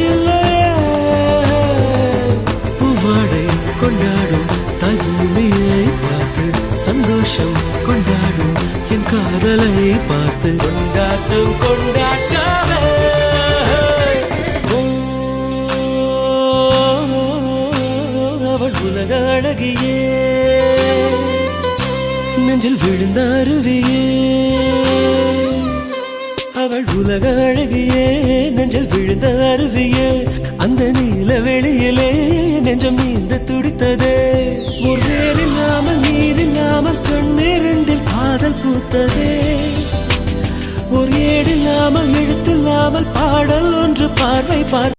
இல்லையே. பூவாடை கொண்டாடும் தாய் பூமியை பார்த்து சந்தோஷம் கொண்டாடும் என் காதலை பார்த்து கொண்டாட்டம் கொண்டாட்டமே. அவள் உலக அழகியே, நெஞ்சில் விழுந்த அருவியே. அவள் உலக அழகியே, நெஞ்சில் விழுந்த அருவியே. அந்த நீல வெளியிலே நெஞ்சம் நீந்த துடித்ததே. ஒரு வேறில்லாமல் நீரில்லாமல் கண்ணீரில் காதல் பூத்ததே. ஒரு ஏடில்லாமல் எழுத்தில்லாமல் பாடல் ஒன்று பார்வை பார்த்து